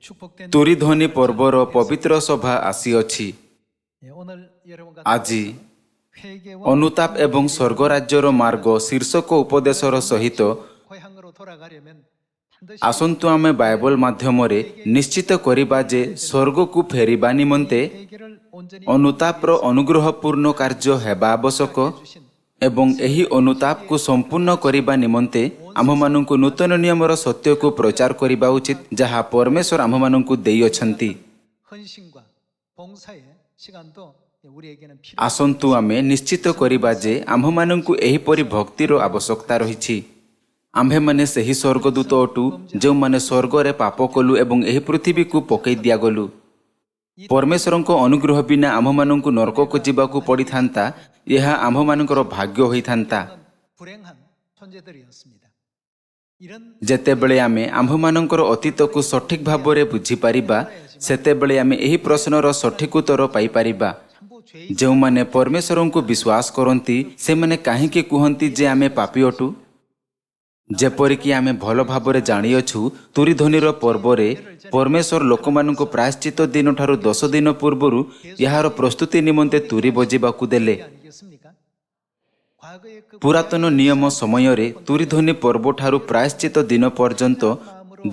축복된 ତୁରିଧ୍ୱନି ପର୍ବର ପବିତ୍ର ସଭା ଆସିଅଛି। 오늘 여러분과 ଆଜି 회개와 ଅନୁତାପ ଏବଂ ସ୍ୱର୍ଗରାଜ୍ୟର ମାର୍ଗ ଶୀର୍ଷକ ଉପଦେଶର ସହିତ 고향으로 돌아가려면 반드시 ଆସନ୍ତୁ ଆମେ ବାଇବଲ ମାଧ୍ୟମରେ ନିଶ୍ଚିତ କରିବା ଯେ ସ୍ୱର୍ଗକୁ ଫେରିବା ନିମନ୍ତେ 회개를 온전히 ଅନୁତାପର ଅନୁଗ୍ରହପୂର୍ଣ୍ଣ କାର୍ଯ୍ୟ ହେବା ଆବଶ୍ୟକ 주신 ଏବଂ ଏହି ଅନୁତାପକୁ ସମ୍ପୂର୍ଣ୍ଣ କରିବା ନିମନ୍ତେ ଆମ୍ଭମାନଙ୍କୁ ନୂତନ ନିୟମର ସତ୍ୟକୁ ପ୍ରଚାର କରିବା ଉଚିତ ଯାହା ପରମେଶ୍ୱର ଆମ୍ଭମାନଙ୍କୁ ଦେଇଅଛନ୍ତି। 헌신과 봉사의 시간도 우리에게는 필요. ଆସନ୍ତୁ ଆମେ ନିଶ୍ଚିତ କରିବା ଯେ ଆମ୍ଭମାନଙ୍କୁ ଏହିପରି ଭକ୍ତିର ଆବଶ୍ୟକତା ରହିଛି। ଆମ୍ଭେମାନେ ସେହି ସ୍ୱର୍ଗଦୂତ ଅଟୁ ଯେଉଁମାନେ ସ୍ୱର୍ଗରେ ପାପ କଲୁ ଏବଂ ଏହି ପୃଥିବୀକୁ ପକାଇ ଦିଆଗଲୁ। ପରମେଶ୍ୱରଙ୍କ ଅନୁଗ୍ରହ ବିନା ଆମ୍ଭମାନଙ୍କୁ ନରକକୁ ଯିବାକୁ ପଡ଼ିଥାନ୍ତା। ଏହା ଆମ୍ଭମାନଙ୍କର ଭାଗ୍ୟ ହୋଇଥାନ୍ତା। 불행한 존재들이었습니다. 이런 ଯେତେବେଳେ ଆମେ ଆମ୍ଭମାନଙ୍କର ଅତୀତକୁ ସଠିକ ଭାବରେ ବୁଝିପାରିବା ସେତେବେଳେ ଆମେ ଏହି ପ୍ରଶ୍ନର ସଠିକ ଉତ୍ତର ପାଇପାରିବା। 참부 죄 ଯେଉଁମାନେ ପରମେଶ୍ୱରଙ୍କୁ ବିଶ୍ୱାସ କରନ୍ତି ସେମାନେ କାହିଁକି କୁହନ୍ତି ଯେ ଆମେ ପାପୀ ଅଟୁ? ଯେପରିକି ଆମେ ଭଲ ଭାବରେ ଜାଣିଅଛୁ ତୁରିଧ୍ୱନିର ପର୍ବରେ ପରମେଶ୍ୱର ଲୋକମାନଙ୍କୁ ପ୍ରାୟଶ୍ଚିତ ଦିନଠାରୁ 10 ଦିନ ପୂର୍ବରୁ ଏହାର ପ୍ରସ୍ତୁତି ନିମନ୍ତେ ତୁରି ବଜିବାକୁ ଦେଲେ। 아니겠습니까? 과거의 그 ପୁରାତନ ନିୟମ ସମୟରେ ତୁରିଧ୍ୱନି ପର୍ବଠାରୁ ପ୍ରାୟଶ୍ଚିତ ଦିନ ପର୍ଯ୍ୟନ୍ତ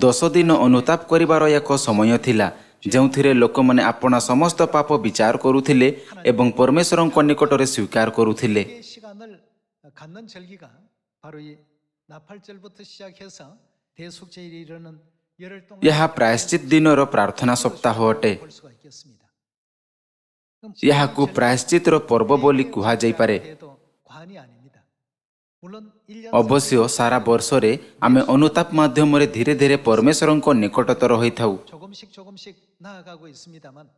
10 ଦିନ ଅନୁତାପ କରିବାର ଏକ ସମୟ ଥିଲା ଯେଉଁଥିରେ ଲୋକମାନେ ଆପଣା ସମସ୍ତ ପାପ ବିଚାର କରୁଥିଲେ ଏବଂ ପରମେଶ୍ୱରଙ୍କ ନିକଟରେ ସ୍ୱୀକାର କରୁଥିଲେ। 회개 시간을 갖는 절기가 바로 이 나팔절부터 시작해서 대속제일에 이르는 열흘 동안 ଏହା ପ୍ରାୟଶ୍ଚିତ ଦିନର ପ୍ରାର୍ଥନା ସପ୍ତାହ ଅଟେ। 볼 수가 있겠습니다. ଏହାକୁ ପ୍ରାୟଶ୍ଚିତର ପର୍ବ ବୋଲି କୁହାଯାଇପାରେ। 해도 과언이 아닙니다. 물론 1년 ଅବଶ୍ୟ ସାରା ବର୍ଷରେ ଆମେ ଅନୁତାପ ମାଧ୍ୟମରେ ଧୀରେ ଧୀରେ ପରମେଶ୍ୱରଙ୍କ ନିକଟତର ହୋଇଥାଉ। 조금씩 나아가고 있습니다만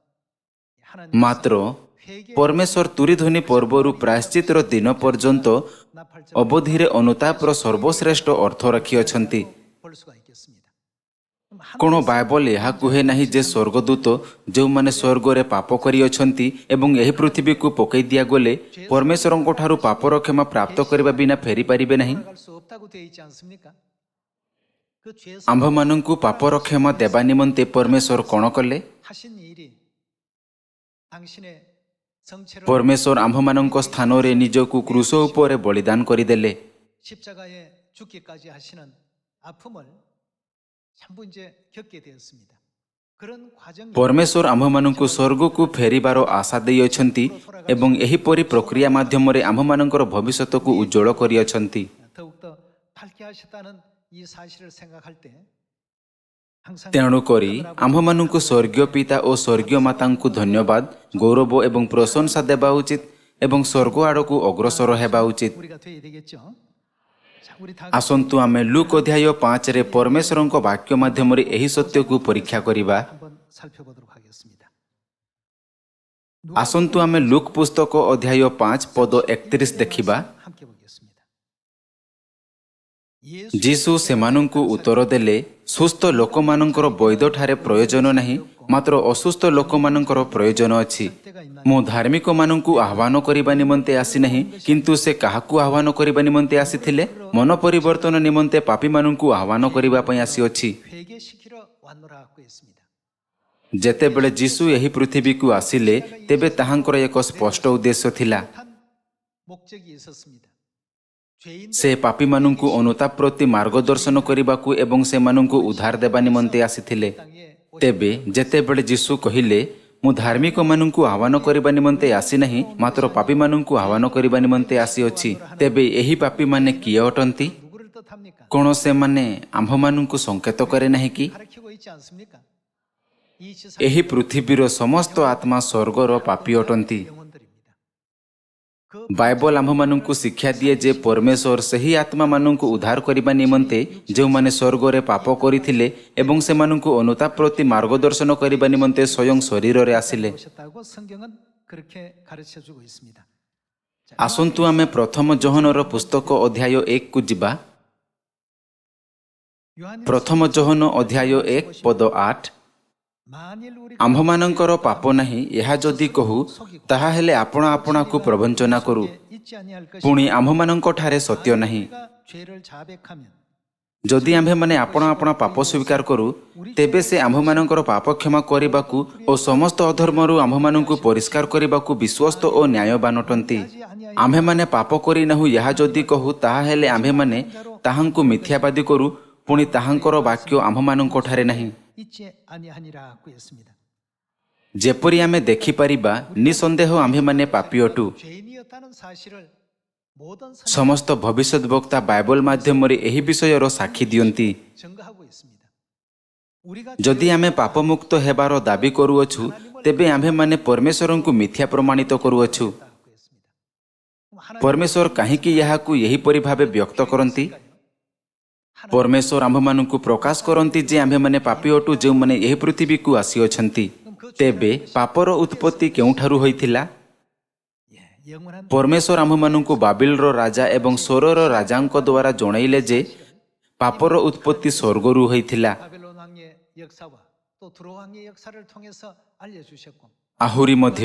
하나님 ମାତ୍ର ପରମେଶ୍ୱର ତୁରିଧ୍ୱନି ପର୍ବରୁ ପ୍ରାୟଶ୍ଚିତର ଦିନ ପର୍ଯ୍ୟନ୍ତ ଅବଧିରେ ଅନୁତାପର ସର୍ବଶ୍ରେଷ୍ଠ ଅର୍ଥ ରଖିଅଛନ୍ତି। 볼 수가 있겠습니다. କ'ଣ ବାଇବଲ ଏହା କୁହେ ନାହିଁ ଯେ ସ୍ୱର୍ଗଦୂତ ଯେଉଁମାନେ ସ୍ୱର୍ଗରେ ପାପ କରିଅଛନ୍ତି ଏବଂ ଏହି ପୃଥିବୀକୁ ପକାଇ ଦିଆଗଲେ ପରମେଶ୍ୱରଙ୍କ ଠାରୁ ପାପର କ୍ଷମା ପ୍ରାପ୍ତ କରିବା ବିନା ଫେରିପାରିବେ ନାହିଁ? 돌아갈 수 없다고 되어 있지 않습니까? 그 죄에서 ଆମ୍ଭମାନଙ୍କୁ ପାପର କ୍ଷମା ଦେବା ନିମନ୍ତେ ପରମେଶ୍ୱର କ'ଣ କଲେ? 하신 일이 당신의 성체를 ପରମେଶ୍ୱର ଆମ୍ଭମାନଙ୍କ ସ୍ଥାନରେ ନିଜକୁ କ୍ରୁଶ ଉପରେ ବଳିଦାନ କରିଦେଲେ। 십자가에 죽기까지 하시는 아픔을 전부 이제 겪게 되었습니다. 그런 과정이 ପରମେଶ୍ୱର ଆମ୍ଭମାନଙ୍କୁ ସ୍ୱର୍ଗକୁ ଫେରିବାର ଆଶା ଦେଇଅଛନ୍ତି ଏବଂ ଏହିପରି ପ୍ରକ୍ରିୟା ମାଧ୍ୟମରେ ଆମ୍ଭମାନଙ୍କର ଭବିଷ୍ୟତକୁ ଉଜ୍ଜ୍ୱଳ କରିଅଛନ୍ତି। 더욱더 밝게 하셨다는 이 사실을 생각할 때 항상 ତେଣୁକରି ଆମ୍ଭମାନଙ୍କୁ ସ୍ୱର୍ଗୀୟ ପିତା ଓ ସ୍ୱର୍ଗୀୟ ମାତାଙ୍କୁ ଧନ୍ୟବାଦ ଗୌରବ ଏବଂ ପ୍ରଶଂସା ଦେବା ଉଚିତ ଏବଂ ସ୍ୱର୍ଗ ଆଡ଼କୁ ଅଗ୍ରସର ହେବା ଉଚିତ। 우리가 되어야 되겠죠. 자, 우리 다 ଆସନ୍ତୁ ଆମେ ଲୁକ୍ ଅଧ୍ୟାୟ 5ରେ ପରମେଶ୍ୱରଙ୍କ ବାକ୍ୟ ମାଧ୍ୟମରେ ଏହି ସତ୍ୟକୁ ପରୀକ୍ଷା କରିବା। 한번 살펴보도록 하겠습니다. ଆସନ୍ତୁ ଆମେ ଲୁକ୍ ପୁସ୍ତକ ଅଧ୍ୟାୟ 5 ପଦ 31 ଦେଖିବା। 함께 보겠습니다. ଯୀଶୁ ସେମାନଙ୍କୁ ଉତ୍ତର ଦେଲେ, ସୁସ୍ଥ ଲୋକମାନଙ୍କର ବୈଦ୍ୟଠାରେ ପ୍ରୟୋଜନ ନାହିଁ, ମାତ୍ର ଅସୁସ୍ଥ ଲୋକମାନଙ୍କର ପ୍ରୟୋଜନ ଅଛି। ମୁଁ ଧାର୍ମିକମାନଙ୍କୁ ଆହ୍ୱାନ କରିବା ନିମନ୍ତେ ଆସିନାହିଁ, କିନ୍ତୁ ସେ କାହାକୁ ଆହ୍ୱାନ କରିବା ନିମନ୍ତେ ଆସିଥିଲେ? ମନ ପରିବର୍ତ୍ତନ ନିମନ୍ତେ ପାପୀମାନଙ୍କୁ ଆହ୍ୱାନ କରିବା ପାଇଁ ଆସିଅଛି। 회개시키러 왔노라고 했습니다. ଯେତେବେଳେ ଯୀଶୁ ଏହି ପୃଥିବୀକୁ ଆସିଲେ ତେବେ ତାହାଙ୍କର ଏକ ସ୍ପଷ୍ଟ ଉଦ୍ଦେଶ୍ୟ ଥିଲା। 한 목적이 있었습니다. 죄인 ସେ ପାପୀମାନଙ୍କୁ ଅନୁତାପ ପ୍ରତି ମାର୍ଗଦର୍ଶନ କରିବାକୁ ଏବଂ ସେମାନଙ୍କୁ ଉଦ୍ଧାର ଦେବା ନିମନ୍ତେ ଆସିଥିଲେ। 땅에 ତେବେ ଯେତେବେଳେ ଯୀଶୁ କହିଲେ, ମୁଁ ଧାର୍ମିକମାନଙ୍କୁ ଆହ୍ୱାନ କରିବା ନିମନ୍ତେ ଆସିନାହିଁ, ମାତ୍ର ପାପୀମାନଙ୍କୁ ଆହ୍ୱାନ କରିବା ନିମନ୍ତେ ଆସିଅଛି, ତେବେ ଏହି ପାପୀମାନେ କିଏ ଅଟନ୍ତି? 누구를 뜻합니까? କ'ଣ ସେମାନେ ଆମ୍ଭମାନଙ୍କୁ ସଂକେତ କରେ ନାହିଁ କି? 가르치고 있지 않습니까? 이 지상 ଏହି ପୃଥିବୀର ସମସ୍ତ ଆତ୍ମା ସ୍ୱର୍ଗର ପାପୀ ଅଟନ୍ତି। 영혼들입니다. 그 ବାଇବଲ ଆମ୍ଭମାନଙ୍କୁ ଶିକ୍ଷା ଦିଏ ଯେ ପରମେଶ୍ୱର ସେହି ଆତ୍ମାମାନଙ୍କୁ ଉଦ୍ଧାର କରିବା ନିମନ୍ତେ ଯେଉଁମାନେ ସ୍ୱର୍ଗରେ ପାପ କରିଥିଲେ ଏବଂ ସେମାନଙ୍କୁ ଅନୁତାପ ପ୍ରତି ମାର୍ଗଦର୍ଶନ କରିବା ନିମନ୍ତେ ସ୍ୱୟଂ ଶରୀରରେ ଆସିଲେ। 오셨다고 성경은 그렇게 가르쳐 주고 있습니다. ଆସନ୍ତୁ ଆମେ ପ୍ରଥମ ଯୋହନର ପୁସ୍ତକ ଅଧ୍ୟାୟ 1କୁ ଯିବା। 요한일서 ପ୍ରଥମ ଯୋହନ ଅଧ୍ୟାୟ 1 ପଦ 8। 만일 우리 ଆମ୍ଭମାନଙ୍କର ପାପ ନାହିଁ ଏହା ଯଦି କହୁ ତାହାହେଲେ ଆପଣ ଆପଣାକୁ ପ୍ରବଞ୍ଚନା କରୁ, 있지 아니할 것이 ପୁଣି ଆମ୍ଭମାନଙ୍କଠାରେ ସତ୍ୟ ନାହିଁ। 우리가 죄를 자백하면 ଯଦି ଆମ୍ଭେମାନେ ଆପଣା ଆପଣା ପାପ ସ୍ୱୀକାର କରୁ ତେବେ ସେ ଆମ୍ଭମାନଙ୍କର ପାପ କ୍ଷମା କରିବାକୁ ଓ ସମସ୍ତ ଅଧର୍ମରୁ ଆମ୍ଭମାନଙ୍କୁ ପରିଷ୍କାର କରିବାକୁ ବିଶ୍ୱସ୍ତ ଓ ନ୍ୟାୟବାନ ଅଟନ୍ତି। ଆମ୍ଭେମାନେ ପାପ କରିନାହୁଁ ଏହା ଯଦି କହୁ ତାହାହେଲେ ଆମ୍ଭେମାନେ ତାହାଙ୍କୁ ମିଥ୍ୟାବାଦୀ କରୁ, ପୁଣି ତାହାଙ୍କର ବାକ୍ୟ ଆମ୍ଭମାନଙ୍କଠାରେ ନାହିଁ। 있지 아니하니라고 했습니다. ଯେପରି ଆମେ ଦେଖିପାରିବା ନିଃସନ୍ଦେହ ଆମ୍ଭେମାନେ ପାପୀ ଅଟୁ। 죄인이었다는 사실을 모든 ସମସ୍ତ ଭବିଷ୍ୟତ ବକ୍ତା ବାଇବଲ ମାଧ୍ୟମରେ ଏହି ବିଷୟର ସାକ୍ଷୀ ଦିଅନ୍ତି। 증거하고 있습니다. 우리가 ଯଦି ଆମେ ପାପମୁକ୍ତ ହେବାର ଦାବି କରୁଅଛୁ ତେବେ ଆମ୍ଭେମାନେ ପରମେଶ୍ୱରଙ୍କୁ ମିଥ୍ୟା ପ୍ରମାଣିତ କରୁଅଛୁ। 죄인이었다고 했습니다. 그럼 하나님 ପରମେଶ୍ୱର କାହିଁକି ଏହାକୁ ଏହିପରି ଭାବେ ବ୍ୟକ୍ତ କରନ୍ତି? ପରମେଶ୍ୱର ଆମ୍ଭମାନଙ୍କୁ ପ୍ରକାଶ କରନ୍ତି ଯେ ଆମ୍ଭେମାନେ ପାପୀ ଅଟୁ ଯେଉଁମାନେ ଏହି ପୃଥିବୀକୁ ଆସିଅଛନ୍ତି। ତେବେ ପାପର ଉତ୍ପତ୍ତି କେଉଁଠାରୁ ହୋଇଥିଲା? 예, 영원한 ପରମେଶ୍ୱର ଆମ୍ଭମାନଙ୍କୁ ବାବିଲର ରାଜା ଏବଂ ସୋରର ରାଜାଙ୍କ ଦ୍ୱାରା ଜଣାଇଲେ ଯେ ପାପର ଉତ୍ପତ୍ତି ସ୍ୱର୍ଗରୁ ହୋଇଥିଲା। 바벨론 왕의 역사와 또 두로 왕의 역사를 통해서 알려주셨고 ଆହୁରି ମଧ୍ୟ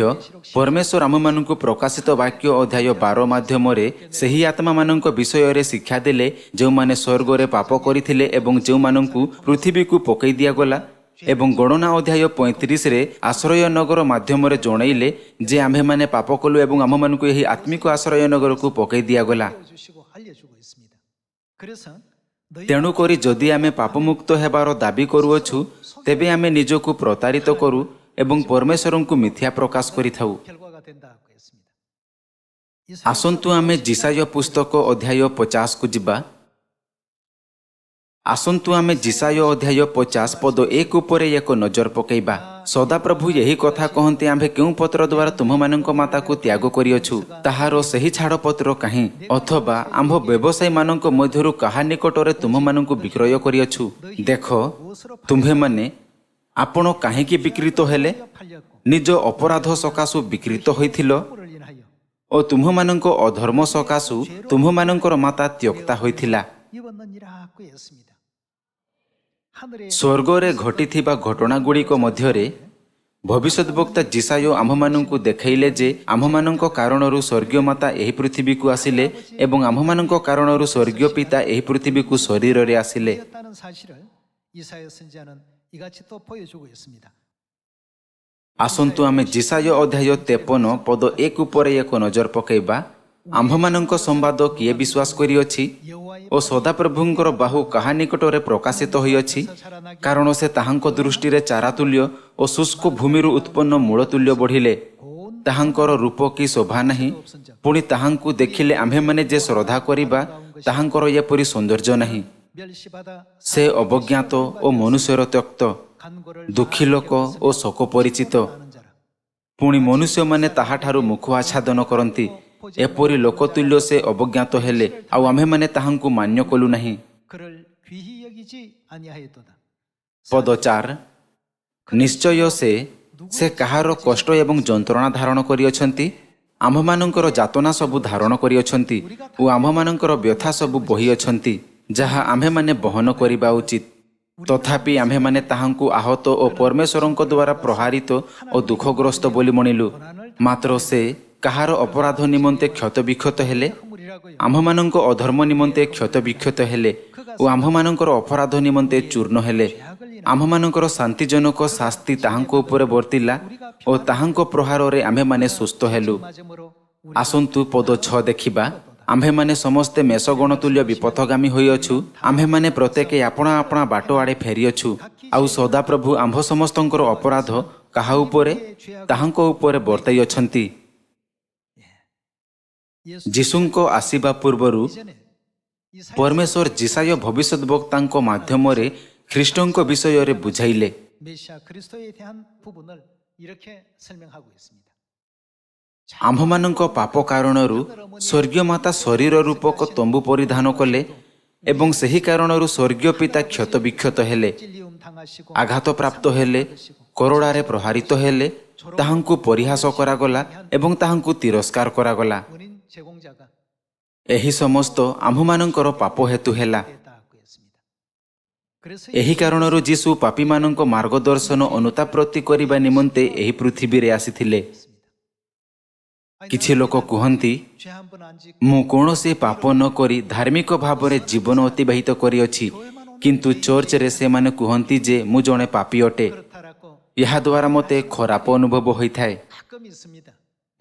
ପରମେଶ୍ୱର ଆମ୍ଭମାନଙ୍କୁ ପ୍ରକାଶିତ ବାକ୍ୟ ଅଧ୍ୟାୟ 12 ମାଧ୍ୟମରେ ସେହି ଆତ୍ମାମାନଙ୍କ ବିଷୟରେ ଶିକ୍ଷା ଦେଲେ ଯେଉଁମାନେ ସ୍ୱର୍ଗରେ ପାପ କରିଥିଲେ ଏବଂ ଯେଉଁମାନଙ୍କୁ ପୃଥିବୀକୁ ପକାଇ ଦିଆଗଲା, ଏବଂ ଗଣନା ଅଧ୍ୟାୟ 35ରେ ଆଶ୍ରୟ ନଗର ମାଧ୍ୟମରେ ଜଣାଇଲେ ଯେ ଆମ୍ଭେମାନେ ପାପ କଲୁ ଏବଂ ଆମ୍ଭମାନଙ୍କୁ ଏହି ଆତ୍ମିକ ଆଶ୍ରୟ ନଗରକୁ ପକାଇ ଦିଆଗଲା। 주시고 알려주고 있습니다. 그래서 ତେଣୁକରି ଯଦି ଆମେ ପାପମୁକ୍ତ ହେବାର ଦାବି କରୁଅଛୁ ତେବେ ଆମେ ନିଜକୁ ପ୍ରତାରିତ କରୁ ଏବଂ ପରମେଶ୍ୱରଙ୍କୁ ମିଥ୍ୟା ପ୍ରକାଶ କରିଥାଉ। 결과가 된다고 했습니다. ଆସନ୍ତୁ ଆମେ ଜିସାୟ ପୁସ୍ତକ ଅଧ୍ୟାୟ 50କୁ ଯିବା। ଆସନ୍ତୁ ଆମେ ଜିସାୟ ଅଧ୍ୟାୟ 50 ପଦ 1 ଉପରେ ଏକ ନଜର ପକାଇବା। ସଦାପ୍ରଭୁ ଏହି କଥା କହନ୍ତି, ଆମ୍ଭେ କେଉଁ ପତ୍ର ଦ୍ୱାରା ତୁମମାନଙ୍କ ମାତାକୁ ତ୍ୟାଗ କରିଅଛୁ, ତାହାର ସେହି ଛାଡ଼ପତ୍ର କାହିଁ? ଅଥବା ଆମ୍ଭ ବ୍ୟବସାୟୀମାନଙ୍କ ମଧ୍ୟରୁ କାହା ନିକଟରେ ତୁମମାନଙ୍କୁ ବିକ୍ରୟ କରିଅଛୁ? ଦେଖ, ତୁମ୍ଭେମାନେ ଆପଣ କାହିଁକି ବିକୃତ ହେଲେ? 팔렸고 ନିଜ ଅପରାଧ ସକାଶୁ ବିକୃତ ହୋଇଥିଲ 물을 인하여 ଓ ତୁମ୍ଭମାନଙ୍କ ଅଧର୍ମ ସକାଶୁ ତୁମ୍ଭମାନଙ୍କର ମାତା ତ୍ୟକ୍ତା ହୋଇଥିଲା। 입었느니라고 했습니다. 하늘에 ସ୍ୱର୍ଗରେ ଘଟିଥିବା ଘଟଣାଗୁଡ଼ିକ ମଧ୍ୟରେ ଭବିଷ୍ୟତ ବକ୍ତା ଜିସାୟ ଆମ୍ଭମାନଙ୍କୁ ଦେଖାଇଲେ ଯେ ଆମ୍ଭମାନଙ୍କ କାରଣରୁ ସ୍ୱର୍ଗୀୟ ମାତା ଏହି ପୃଥିବୀକୁ ଆସିଲେ ଏବଂ ଆମ୍ଭମାନଙ୍କ କାରଣରୁ ସ୍ୱର୍ଗୀୟ ପିତା ଏହି ପୃଥିବୀକୁ ଶରୀରରେ ଆସିଲେ। 였다는 사실을 이사야 선지자는 이같이 또 보여주고 있습니다. ଆସନ୍ତୁ ଆମେ ଜିସାୟ ଅଧ୍ୟାୟ 53 ପଦ 1 ଉପରେ ଏକ ନଜର ପକାଇବା। ଆମ୍ଭମାନଙ୍କ ସମ୍ବାଦ କିଏ ବିଶ୍ୱାସ କରିଅଛି ଓ ସଦାପ୍ରଭୁଙ୍କର ବାହୁ କାହା ନିକଟରେ ପ୍ରକାଶିତ ହୋଇଅଛି? କାରଣ ସେ ତାହାଙ୍କ ଦୃଷ୍ଟିରେ ଚାରା ତୁଲ୍ୟ ଓ ଶୁଷ୍କ ଭୂମିରୁ ଉତ୍ପନ୍ନ ମୂଳ ତୁଲ୍ୟ ବଢ଼ିଲେ। ତାହାଙ୍କର ରୂପ କି ଶୋଭା ନାହିଁ, ପୁଣି ତାହାଙ୍କୁ ଦେଖିଲେ ଆମ୍ଭେମାନେ ଯେ ଶ୍ରଦ୍ଧା କରିବା ତାହାଙ୍କର ଏପରି ସୌନ୍ଦର୍ଯ୍ୟ ନାହିଁ। 멸시받아 ସେ ଅବଜ୍ଞାତ ଓ ମନୁଷ୍ୟର ତ୍ୟକ୍ତ, 간고를 ଦୁଃଖୀ ଲୋକ ଓ ଶୋକ ପରିଚିତ। 하는 자라. ପୁଣି ମନୁଷ୍ୟମାନେ ତାହାଠାରୁ ମୁଖ ଆଚ୍ଛାଦନ କରନ୍ତି। ଏପରି ଲୋକତୁଲ୍ୟ ସେ ଅବଜ୍ଞାତ ହେଲେ, ଆଉ ଆମ୍ଭେମାନେ ତାହାଙ୍କୁ ମାନ୍ୟ କଲୁ ନାହିଁ। 그를 귀히 여기지 아니하였도다. ପଦ 4 ନିଶ୍ଚୟ ସେ କାହାର କଷ୍ଟ ଏବଂ ଯନ୍ତ୍ରଣା ଧାରଣ କରିଅଛନ୍ତି? ଆମ୍ଭମାନଙ୍କର ଯାତନା ସବୁ ଧାରଣ କରିଅଛନ୍ତି ଓ ଆମ୍ଭମାନଙ୍କର ବ୍ୟଥା ସବୁ ବୋହିଅଛନ୍ତି, ଯାହା ଆମ୍ଭେମାନେ ବହନ କରିବା ଉଚିତ। ତଥାପି ଆମ୍ଭେମାନେ ତାହାଙ୍କୁ ଆହତ ଓ ପରମେଶ୍ୱରଙ୍କ ଦ୍ୱାରା ପ୍ରହାରିତ ଓ ଦୁଃଖଗ୍ରସ୍ତ ବୋଲି ମଣିଲୁ। ମାତ୍ର ସେ କାହାର ଅପରାଧ ନିମନ୍ତେ କ୍ଷତବିକ୍ଷତ ହେଲେ? 허물이라고요. ଆମ୍ଭମାନଙ୍କ ଅଧର୍ମ ନିମନ୍ତେ କ୍ଷତବିକ୍ଷତ ହେଲେ ଓ ଆମ୍ଭମାନଙ୍କର ଅପରାଧ ନିମନ୍ତେ ଚୂର୍ଣ୍ଣ ହେଲେ। ଆମ୍ଭମାନଙ୍କର ଶାନ୍ତିଜନକ ଶାସ୍ତି ତାହାଙ୍କ ଉପରେ ବର୍ତ୍ତିଲା ଓ ତାହାଙ୍କ ପ୍ରହାରରେ ଆମ୍ଭେମାନେ ସୁସ୍ଥ ହେଲୁ। 맞음으로 우리 ଆସନ୍ତୁ ପଦ 6 ଦେଖିବା। ଆମ୍ଭେମାନେ ସମସ୍ତେ ମେଷଗଣ ତୁଲ୍ୟ ବିପଥଗାମୀ ହୋଇଅଛୁ। ଆମ୍ଭେମାନେ ପ୍ରତ୍ୟେକେ ଆପଣା ଆପଣା ବାଟ ଆଡ଼େ ଫେରିଅଛୁ। ଆଉ ସଦାପ୍ରଭୁ ଆମ୍ଭ ସମସ୍ତଙ୍କର ଅପରାଧ କାହା ଉପରେ? ତାହାଙ୍କ ଉପରେ ବର୍ତ୍ତାଇଅଛନ୍ତି। 예수 ଯୀଶୁଙ୍କ ଆସିବା ପୂର୍ବରୁ 이전에 이사야 ପରମେଶ୍ୱର ଜିସାୟ ଭବିଷ୍ୟତ ବକ୍ତାଙ୍କ ମାଧ୍ୟମରେ ଖ୍ରୀଷ୍ଟଙ୍କ ବିଷୟରେ ବୁଝାଇଲେ। 메시아 그리스도에 대한 부분을 이렇게 설명하고 있습니다. ଆମ୍ଭମାନଙ୍କ ପାପ କାରଣରୁ ସ୍ୱର୍ଗୀୟ ମାତା ଶରୀର ରୂପକ ତମ୍ବୁ ପରିଧାନ କଲେ ଏବଂ ସେହି କାରଣରୁ ସ୍ୱର୍ଗୀୟ ପିତା କ୍ଷତବିକ୍ଷତ ହେଲେ, 찔리움 당하시고 ଆଘାତପ୍ରାପ୍ତ ହେଲେ, କରଡ଼ାରେ ପ୍ରହାରିତ ହେଲେ, ତାହାଙ୍କୁ ପରିହାସ କରାଗଲା ଏବଂ ତାହାଙ୍କୁ ତିରସ୍କାର କରାଗଲା। 원인 제공자가 ଏହି ସମସ୍ତ ଆମ୍ଭମାନଙ୍କର ପାପ ହେତୁ ହେଲା। 됐다고 했습니다. 그래서 ଏହି କାରଣରୁ ଯୀଶୁ ପାପୀମାନଙ୍କ ମାର୍ଗଦର୍ଶନ ଅନୁତାପ୍ରତି କରିବା ନିମନ୍ତେ ଏହି ପୃଥିବୀରେ ଆସିଥିଲେ। କିଛି ଲୋକ କୁହନ୍ତି, 죄 한 번 안 짓고 ମୁଁ କୌଣସି ପାପ ନ କରି ଧାର୍ମିକ ଭାବରେ ଜୀବନ ଅତିବାହିତ କରିଅଛି କିନ୍ତୁ ଚର୍ଚ୍ଚରେ ସେମାନେ କୁହନ୍ତି ଯେ ମୁଁ ଜଣେ ପାପୀ ଅଟେ। 그렇다라고 ଏହାଦ୍ୱାରା ମୋତେ ଖରାପ ଅନୁଭବ ହୋଇଥାଏ। 가끔 있습니다.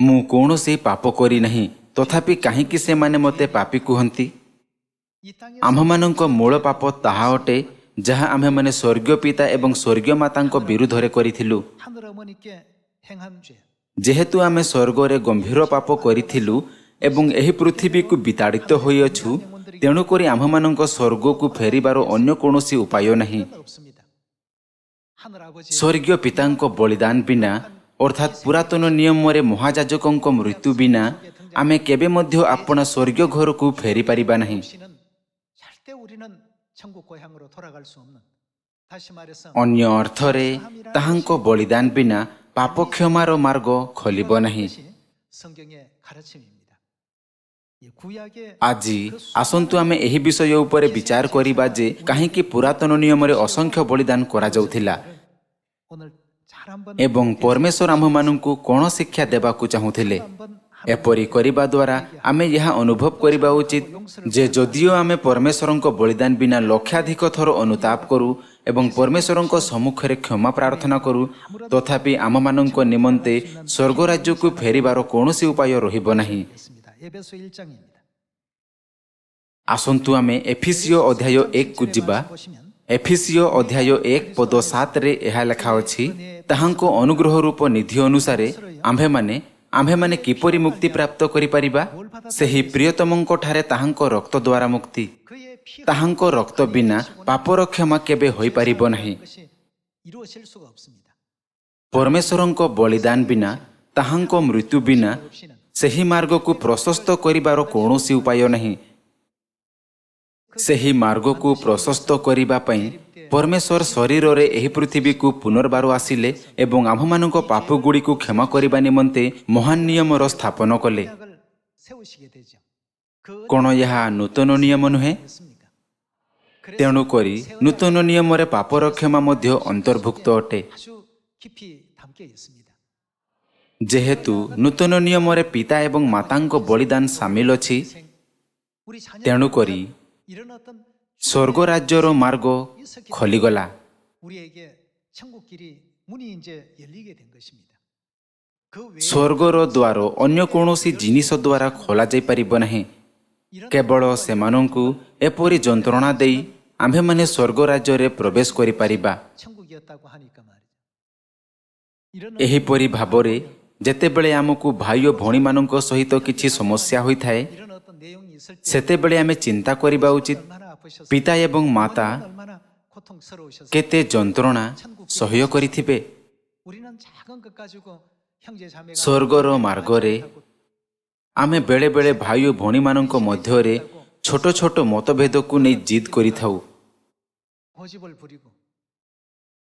ମୁଁ କୌଣସି ପାପ କରିନାହିଁ, ତଥାପି କାହିଁକି ସେମାନେ ମୋତେ ପାପୀ କୁହନ୍ତି? 이 땅에 ଆମ୍ଭମାନଙ୍କ ମୂଳ ପାପ ତାହା ଅଟେ ଯାହା ଆମ୍ଭେମାନେ ସ୍ୱର୍ଗୀୟ ପିତା ଏବଂ ସ୍ୱର୍ଗୀୟ ମାତାଙ୍କ ବିରୁଦ୍ଧରେ କରିଥିଲୁ। 하늘 어머니께 행한 죄, ଯେହେତୁ ଆମେ ସ୍ୱର୍ଗରେ ଗମ୍ଭୀର ପାପ କରିଥିଲୁ ଏବଂ ଏହି ପୃଥିବୀକୁ ବିତାଡ଼ିତ ହୋଇଅଛୁ, ତେଣୁକରି ଆମ୍ଭମାନଙ୍କ ସ୍ୱର୍ଗକୁ ଫେରିବାର ଅନ୍ୟ କୌଣସି ଉପାୟ ନାହିଁ। 없습니다. 하늘 아버지 ସ୍ୱର୍ଗୀୟ ପିତାଙ୍କ ବଳିଦାନ ବିନା ଅର୍ଥାତ୍ ପୁରାତନ ନିୟମରେ ମହାଯାଜକଙ୍କ ମୃତ୍ୟୁ ବିନା ଆମେ କେବେ ମଧ୍ୟ ଆପଣା ସ୍ୱର୍ଗୀୟ ଘରକୁ ଫେରିପାରିବା ନାହିଁ। 없이는 절대 우리는 천국 고향으로 돌아갈 수 없는, 다시 말해서 ଅନ୍ୟ ଅର୍ଥରେ ତାହାଙ୍କ ବଳିଦାନ ବିନା ପାପ କ୍ଷମାର ମାର୍ଗ ଖୋଲିବ ନାହିଁ। 것이 성경의 가르침입니다. 이 구약의 ଆଜି ଆସନ୍ତୁ ଆମେ ଏହି ବିଷୟ ଉପରେ ବିଚାର କରିବା ଯେ କାହିଁକି ପୁରାତନ ନିୟମରେ ଅସଂଖ୍ୟ ବଳିଦାନ କରାଯାଉଥିଲା 오늘 잘 한번 ଏବଂ ପରମେଶ୍ୱର ଆମ୍ଭମାନଙ୍କୁ କ'ଣ ଶିକ୍ଷା ଦେବାକୁ ଚାହୁଁଥିଲେ। ଏପରି କରିବା ଦ୍ୱାରା ଆମେ ଏହା ଅନୁଭବ କରିବା ଉଚିତ ଯେ ଯଦିଓ ଆମେ ପରମେଶ୍ୱରଙ୍କ ବଳିଦାନ ବିନା ଲକ୍ଷାଧିକ ଥର ଅନୁତାପ କରୁ ଏବଂ ପରମେଶ୍ୱରଙ୍କ ସମ୍ମୁଖରେ କ୍ଷମା ପ୍ରାର୍ଥନା କରୁ, ତଥାପି ଆମମାନଙ୍କ ନିମନ୍ତେ ସ୍ୱର୍ଗ ରାଜ୍ୟକୁ ଫେରିବାର କୌଣସି ଉପାୟ ରହିବ ନାହିଁ। 있습니다. 에베소 1장입니다. ଆସନ୍ତୁ ଆମେ ଏଫିସିଓ ଅଧ୍ୟାୟ 1କୁ ଯିବା। ଏଫିସିଓ ଅଧ୍ୟାୟ 1 ପଦ 7ରେ ଏହା ଲେଖା ଅଛି, ତାହାଙ୍କ ଅନୁଗ୍ରହ ରୂପ ନିଧି ଅନୁସାରେ ଆମ୍ଭେମାନେ କିପରି ମୁକ୍ତି ପ୍ରାପ୍ତ କରିପାରିବା? ସେହି ପ୍ରିୟତମଙ୍କ ଠାରେ ତାହାଙ୍କ ରକ୍ତ ଦ୍ୱାରା ମୁକ୍ତି। 그의 피 ତାହାଙ୍କ ରକ୍ତ ବିନା ପାପର କ୍ଷମା କେବେ ହୋଇପାରିବ ନାହିଁ। 것이 이루어질 수가 없습니다. ପରମେଶ୍ୱରଙ୍କ ବଳିଦାନ ବିନା ତାହାଙ୍କ ମୃତ୍ୟୁ ବିନା 없이는 ସେହି ମାର୍ଗକୁ ପ୍ରଶସ୍ତ କରିବାର କୌଣସି ଉପାୟ ନାହିଁ। ସେହି ମାର୍ଗକୁ ପ୍ରଶସ୍ତ କରିବା ପାଇଁ ପରମେଶ୍ୱର ଶରୀରରେ ଏହି ପୃଥିବୀକୁ ପୁନର୍ବାର ଆସିଲେ ଏବଂ ଆମ୍ଭମାନଙ୍କ ପାପଗୁଡ଼ିକୁ କ୍ଷମା କରିବା ନିମନ୍ତେ ମହାନ ନିୟମର ସ୍ଥାପନ କଲେ। 약을 세우시게 되죠. 그 କ'ଣ ଏହା ନୂତନ ନିୟମ ନୁହେଁ? 은혜였습니까? ତେଣୁକରି ନୂତନ ନିୟମରେ ପାପର କ୍ଷମା ମଧ୍ୟ ଅନ୍ତର୍ଭୁକ୍ତ ଅଟେ। 아주 깊이 담겨 있습니다. ଯେହେତୁ ନୂତନ ନିୟମରେ ପିତା ଏବଂ ମାତାଙ୍କ ବଳିଦାନ ସାମିଲ ଅଛି, 우리 자녀 ତେଣୁକରି 이런 어떤 ସ୍ୱର୍ଗ ରାଜ୍ୟର ମାର୍ଗ ଖୋଲିଗଲା। 우리에게 천국 길이 문이 이제 열리게 된 것입니다. 그 외에 ସ୍ୱର୍ଗର ଦ୍ୱାର ଅନ୍ୟ କୌଣସି ଜିନିଷ ଦ୍ୱାରା ଖୋଲାଯାଇପାରିବ ନାହିଁ। କେବଳ ସେମାନଙ୍କୁ ଏପରି ଯନ୍ତ୍ରଣା ଦେଇ ଆମ୍ଭେମାନେ ସ୍ୱର୍ଗ ରାଜ୍ୟରେ ପ୍ରବେଶ କରିପାରିବା। 천국이었다고 하니까 말이죠. 이런 ଏହିପରି ଭାବରେ ଯେତେବେଳେ ଆମକୁ ଭାଇ ଓ ଭଉଣୀମାନଙ୍କ ସହିତ କିଛି ସମସ୍ୟା ହୋଇଥାଏ, 이런 어떤 내용이 있을 때 ସେତେବେଳେ ଆମେ ଚିନ୍ତା କରିବା ଉଚିତ 얼마나 아프셨어요? ପିତା ଏବଂ ମାତା 얼마나 고통스러우셨어요? କେତେ ଯନ୍ତ୍ରଣା ସହ୍ୟ କରିଥିବେ। 우리는 작은 것 가지고 형제 자매가 ସ୍ୱର୍ଗର ମାର୍ଗରେ ଆମେ ବେଳେବେଳେ ଭାଇ ଓ ଭଉଣୀମାନଙ୍କ ମଧ୍ୟରେ ଛୋଟ ଛୋଟ ମତଭେଦକୁ ନେଇ ଜିଦ୍ କରିଥାଉ। 고집을 부리고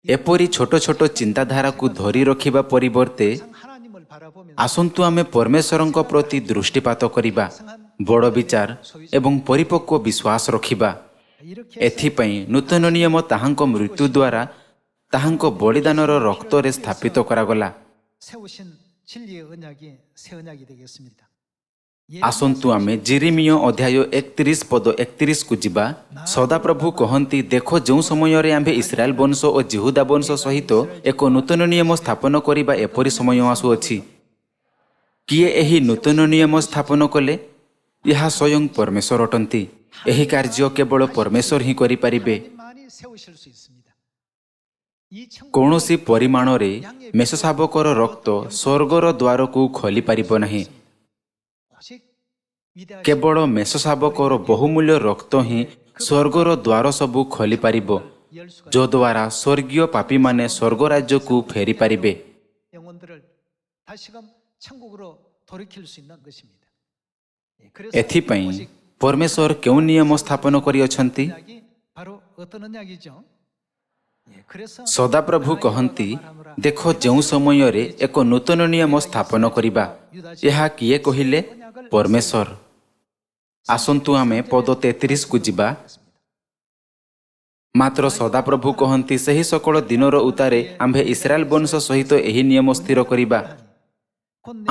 ଏପରି ଛୋଟ ଛୋଟ ଚିନ୍ତାଧାରାକୁ ଧରି ରଖିବା ପରିବର୍ତ୍ତେ 하나님을 바라보면서 ଆସନ୍ତୁ ଆମେ ପରମେଶ୍ୱରଙ୍କ ପ୍ରତି ଦୃଷ୍ଟିପାତ କରିବା, ବଡ଼ ବିଚାର ଏବଂ ପରିପକ୍ୱ ବିଶ୍ୱାସ ରଖିବା। 이렇게 ଏଥିପାଇଁ ନୂତନ ନିୟମ ତାହାଙ୍କ ମୃତ୍ୟୁ ଦ୍ୱାରା ତାହାଙ୍କ ବଳିଦାନର ରକ୍ତରେ ସ୍ଥାପିତ କରାଗଲା। 세우신 진리의 언약이 새 언약이 되겠습니다. ଆସନ୍ତୁ ଆମେ ଜେରେମିୟ ଅଧ୍ୟାୟ 31 ପଦ 31କୁ ଯିବା। ସଦାପ୍ରଭୁ କହନ୍ତି, ଦେଖ ଯେଉଁ ସମୟରେ ଆମ୍ଭେ ଇସ୍ରାଏଲ ବଂଶ ଓ ଜିହୁଦା ବଂଶ ସହିତ ଏକ ନୂତନ ନିୟମ ସ୍ଥାପନ କରିବା ଏପରି ସମୟ ଆସୁଅଛି। କିଏ ଏହି ନୂତନ ନିୟମ ସ୍ଥାପନ କଲେ? ଏହା ସ୍ୱୟଂ ପରମେଶ୍ୱର ଅଟନ୍ତି। ଏହି କାର୍ଯ୍ୟ କେବଳ ପରମେଶ୍ୱର ହିଁ କରିପାରିବେ। 하나님만이 세우실 수 있습니다. 이 천국 କୌଣସି ପରିମାଣରେ ମେଷଶାବକର ରକ୍ତ ସ୍ୱର୍ଗର ଦ୍ୱାରକୁ ଖୋଲିପାରିବ ନାହିଁ। 오직 위대하신 କେବଳ ମେଷଶାବକର ବହୁମୂଲ୍ୟ ରକ୍ତ ହିଁ ସ୍ୱର୍ଗର ଦ୍ୱାର ସବୁ ଖୋଲିପାରିବ, 열수가 ଯଦ୍ୱାରା ସ୍ୱର୍ଗୀୟ ପାପୀମାନେ ସ୍ୱର୍ଗ ରାଜ୍ୟକୁ ଫେରିପାରିବେ। 영혼들을 다시금 천국으로 돌이킬 수 있는 것입니다. 예, 그래서 ଏଥିପାଇଁ 오직 ପରମେଶ୍ୱର କେଉଁ ନିୟମ ସ୍ଥାପନ କରିଅଛନ୍ତି? 언약이 바로 어떤 언약이죠? 예, 그래서 ସଦାପ୍ରଭୁ କହନ୍ତି, ଦେଖ ଯେଉଁ ସମୟରେ ଏକ ନୂତନ ନିୟମ ସ୍ଥାପନ କରିବା। ଏହା କିଏ କହିଲେ? ପରମେଶ୍ୱର। ଆସନ୍ତୁ ଆମେ ପଦ 33କୁ ଯିବା। ମାତ୍ର ସଦାପ୍ରଭୁ କହନ୍ତି, ସେହି ସକଳ ଦିନର ଉତ୍ତାରେ ଆମ୍ଭେ ଇସ୍ରାଏଲ ବଂଶ ସହିତ ଏହି ନିୟମ ସ୍ଥିର କରିବା।